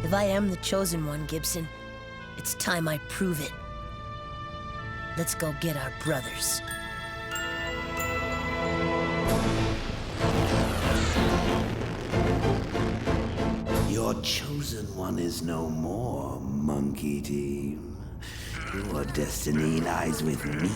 If I am the chosen one, Gibson, it's time I prove it. Let's go get our brothers. Your chosen one is no more, monkey team. Your destiny lies with me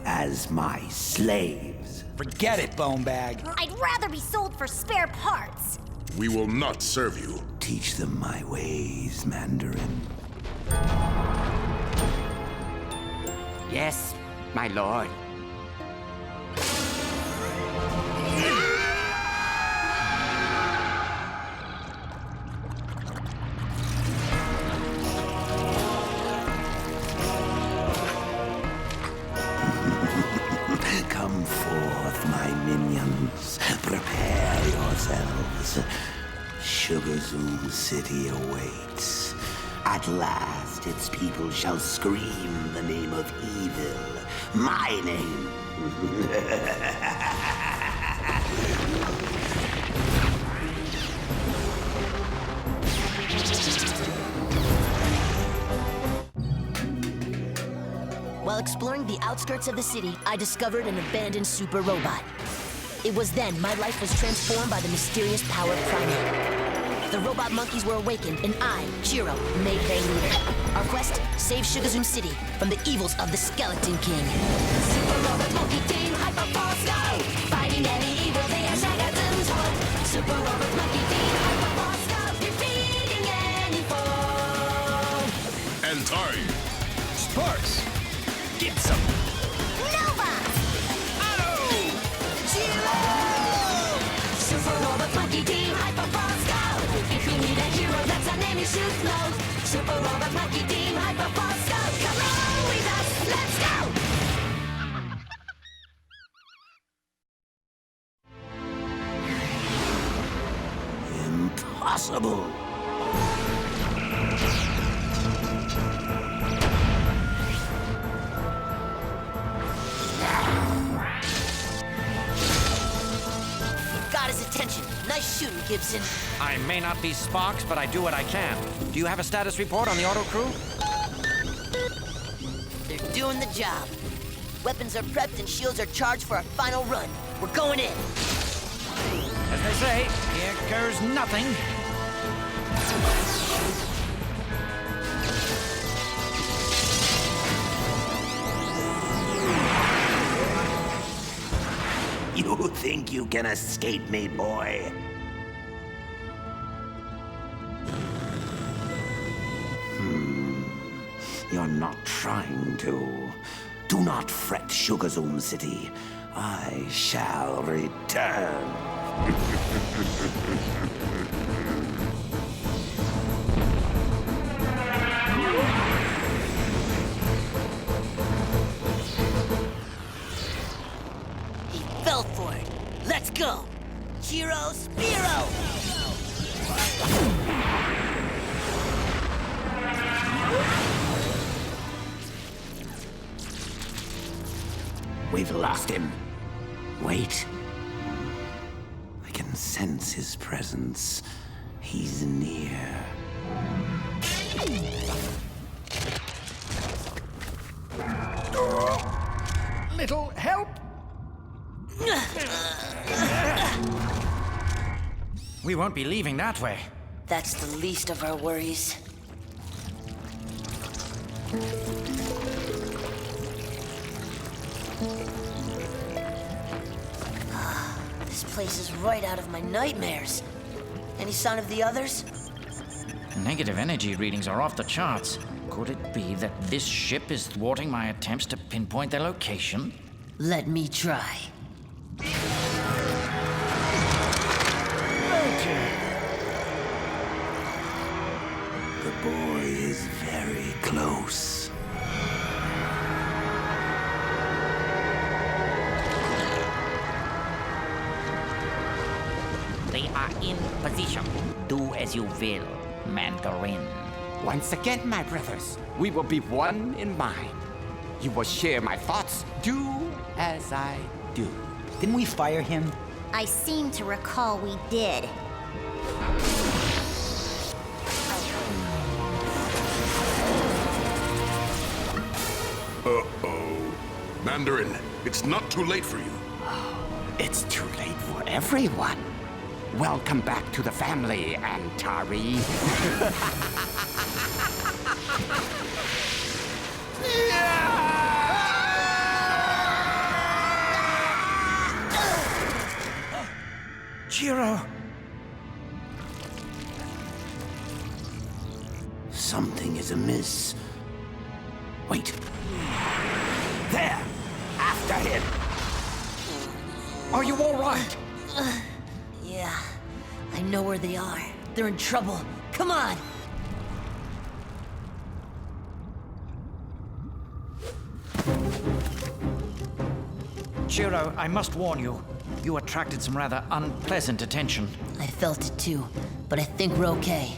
as my slaves. Forget it, Bonebag. I'd rather be sold for spare parts. We will not serve you. Teach them my ways, Mandarin. Yes, my lord. Come forth, my minions. Prepare yourselves. Sugar Zoom City awaits. At last, its people shall scream the name of evil. My name. While exploring the outskirts of the city, I discovered an abandoned super robot. It was then my life was transformed by the mysterious power of Primate. The robot monkeys were awakened, and I, Chiro, made their leader. Our quest, save Sugar Zoom City from the evils of the Skeleton King. Super Robot Monkey Team, Hyperforce Go! Fighting any evil, they are Sugar Zoom's hope. Super Robot Monkey Team, Hyperforce Go! Defeating any foe! Antari. Sparks. Get some. Nova! Super Robot Monkey Team, Hyperforce Go! If you need a hero, that's a name you should know. Super Robot Monkey Team, Hyperforce Go! Come on with us, let's go! Impossible. Got his attention. Nice shooting, Gibson. I may not be Sparks, but I do what I can. Do you have a status report on the auto crew? They're doing the job. Weapons are prepped and shields are charged for our final run. We're going in. As they say, here goes nothing. You think you can escape me, boy? You're not trying to. Do not fret, Sugar Zoom City. I shall return. He fell for it. Let's go. Chiro Spiro! We've lost him. Wait. I can sense his presence. He's near. Little help? We won't be leaving that way. That's the least of our worries. This place is right out of my nightmares. Any sign of the others? Negative energy readings are off the charts. Could it be that this ship is thwarting my attempts to pinpoint their location? Let me try. The boy is very close. They are in position. Do as you will, Mandarin. Once again, my brothers, we will be one in mind. You will share my thoughts. Do as I do. Didn't we fire him? I seem to recall we did. It's not too late for you. It's too late for everyone. Welcome back to the family, Antari. Jiro! Something is amiss. Wait. There! After him! Are you all right? Yeah, I know where they are. They're in trouble. Come on! Jiro, I must warn you. You attracted some rather unpleasant attention. I felt it too, but I think we're okay.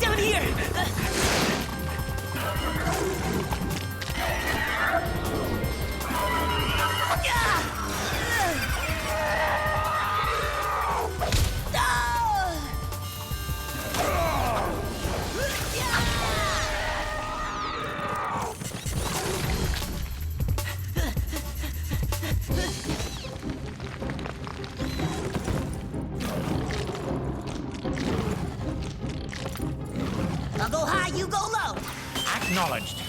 Down here! I'll go high, you go low! Acknowledged.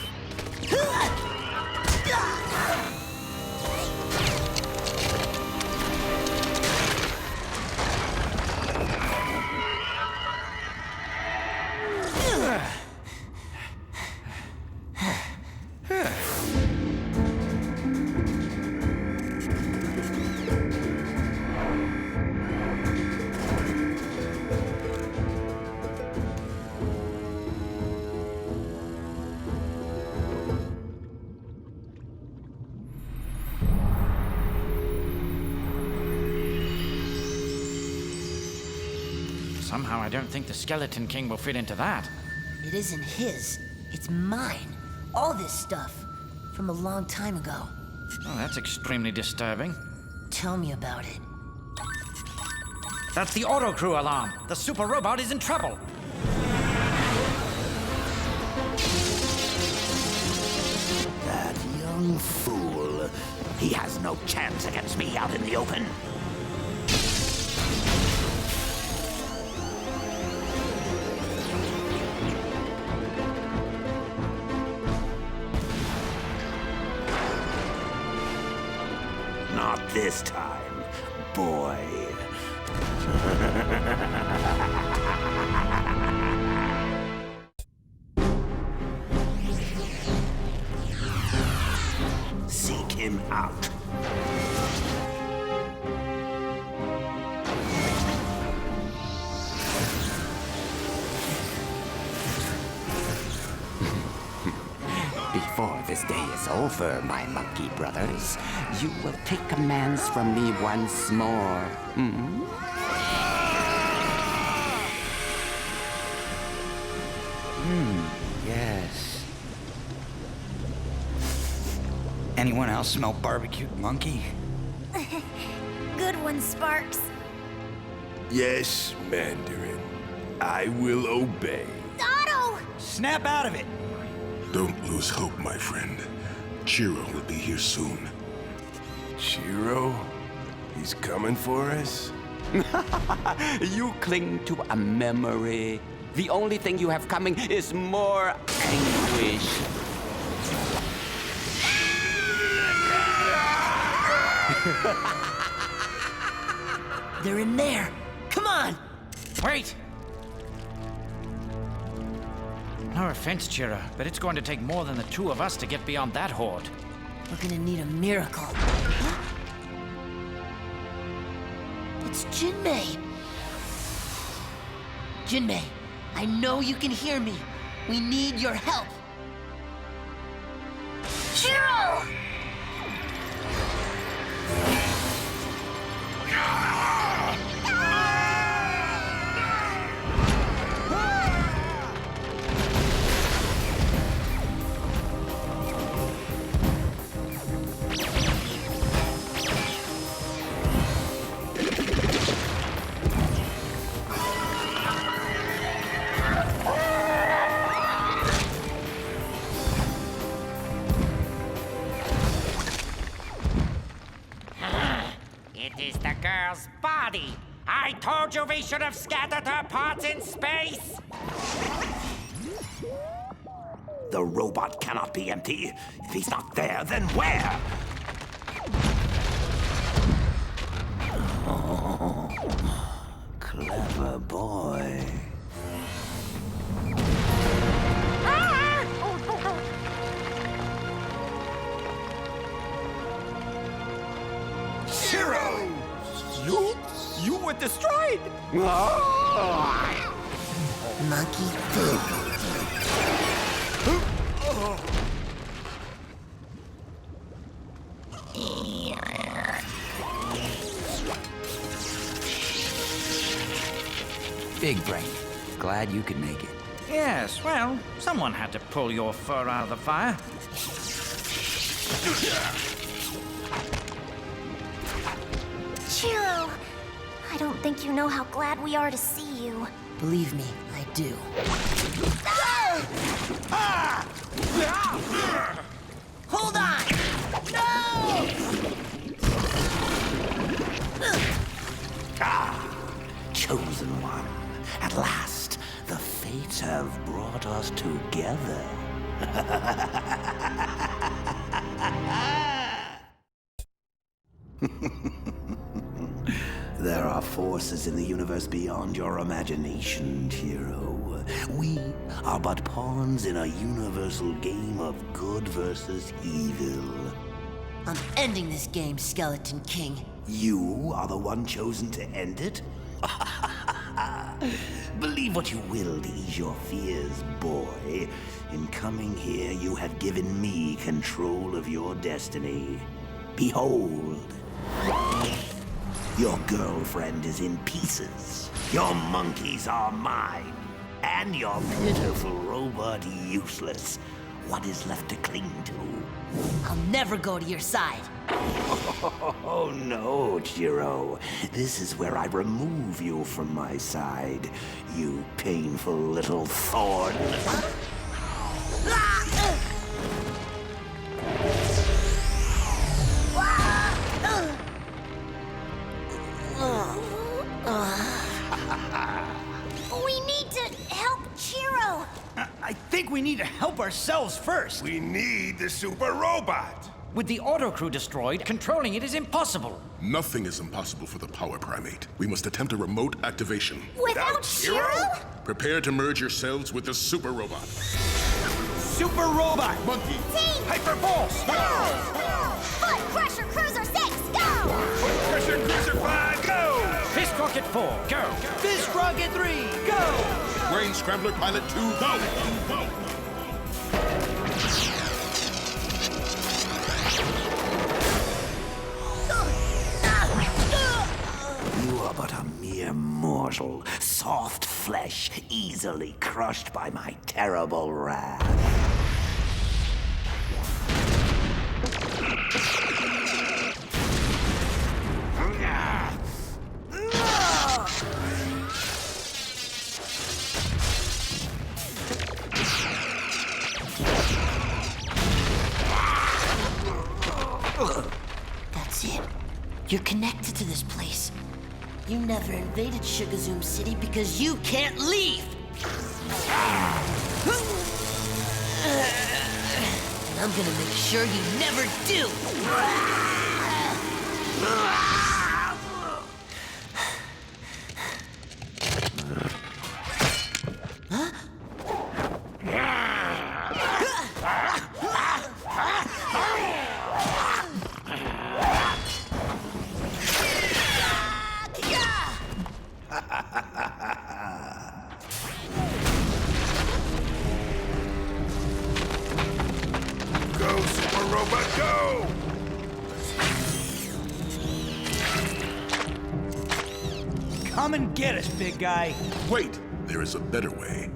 Somehow I don't think the Skeleton King will fit into that. It isn't his. It's mine. All this stuff. From a long time ago. Oh, that's extremely disturbing. Tell me about it. That's the autocrew alarm. The super robot is in trouble. That young fool. He has no chance against me out in the open. Not this time, boy. Seek him out. Before this day is over, my monkey brothers, you will take commands from me once more. Hmm? Yes. Anyone else smell barbecued monkey? Good one, Sparks. Yes, Mandarin. I will obey. Otto! Snap out of it! Don't lose hope, my friend. Chiro will be here soon. Chiro? He's coming for us? You cling to a memory. The only thing you have coming is more anguish. They're in there. Come on! Wait! No offense, Chiro, but it's going to take more than the two of us to get beyond that horde. We're gonna need a miracle. It's Jinmei! Jinmei, I know you can hear me. We need your help. Chiro! is the girl's body. I told you we should have scattered her parts in space. The robot cannot be empty. If he's not there, then where? Oh, clever boy. Shiro! You were destroyed! Monkey food. Big brain. Glad you could make it. Yes, well, someone had to pull your fur out of the fire. Chiro, I don't think you know how glad we are to see you. Believe me, I do. Hold on! Chosen one. At last, the fates have brought us together. There are forces in the universe beyond your imagination, Hero. We are but pawns in a universal game of good versus evil. I'm ending this game, Skeleton King. You are the one chosen to end it? Believe what you will to ease your fears, boy. In coming here, you have given me control of your destiny. Behold. Your girlfriend is in pieces. Your monkeys are mine. And your pitiful robot useless. What is left to cling to? I'll never go to your side. Oh no, Jiro. This is where I remove you from my side, you painful little thorn. We need to help Chiro. I think we need to help ourselves first. We need the super robot. With the autocrew destroyed, controlling it is impossible. Nothing is impossible for the power primate. We must attempt a remote activation. Without Chiro? Prepare to merge yourselves with the super robot. Super robot! Monkey! Team! Hyper Force! Foot Crusher Cruiser 6, go! Pressure Cruiser 5, go! Fist Rocket 4, go! Fist Rocket 3, go! Brain Scrambler Pilot 2, go! You are but a mere mortal, soft flesh, easily crushed by my terrible wrath. That's it. You're connected to this place. You never invaded Sugar Zoom City because you can't leave! And I'm gonna make sure you never do! Go, super robot, go! Come and get us, big guy. Wait! There is a better way.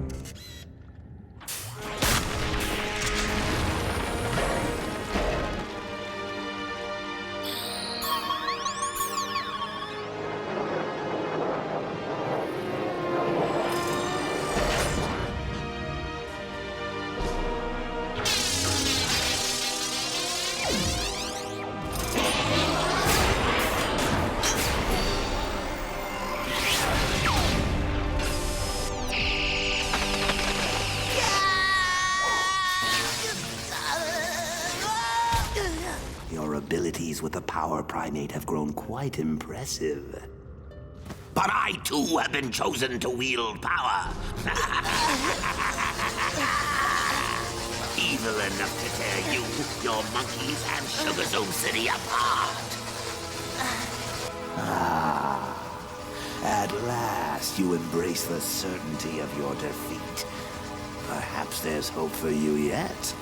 abilities with the power primate have grown quite impressive. But I too have been chosen to wield power. Evil enough to tear you, your monkeys, and Sugar Zoom City apart. At last you embrace the certainty of your defeat. Perhaps there's hope for you yet.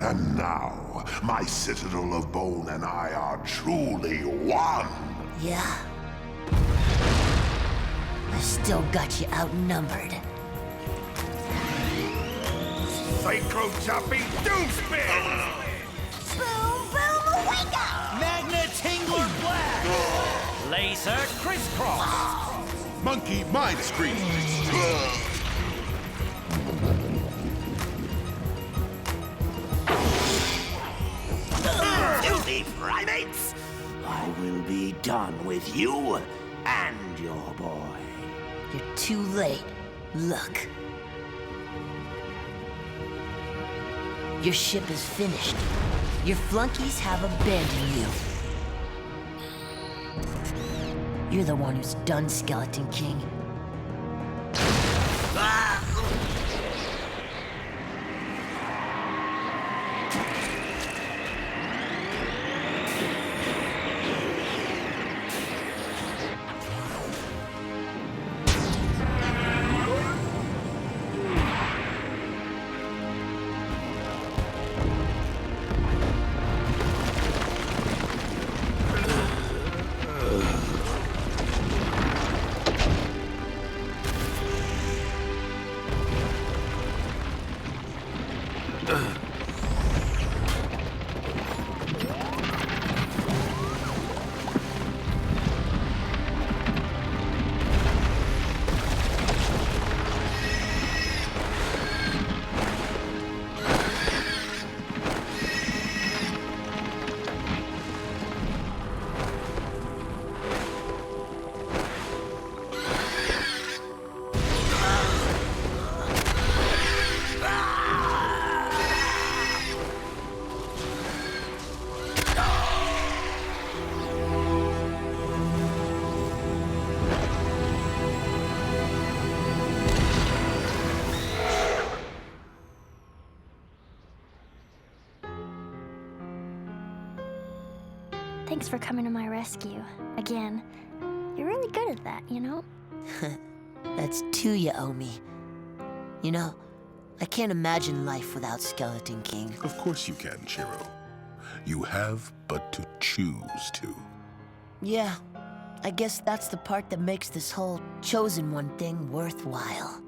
And now, my Citadel of Bone and I are truly one. Yeah. I still got you outnumbered. Psycho Choppy Doomspin! Boom, boom, wake up! Magna Tingler Blast! Laser Crisscross! Monkey Mind Screen! Filthy primates! I will be done with you and your boy. You're too late. Look. Your ship is finished. Your flunkies have abandoned you. You're the one who's done, Skeleton King. Thanks for coming to my rescue. Again. You're really good at that, you know? That's two you owe me. You know, I can't imagine life without Skeleton King. Of course you can, Chiro. You have but to choose to. Yeah, I guess that's the part that makes this whole chosen one thing worthwhile.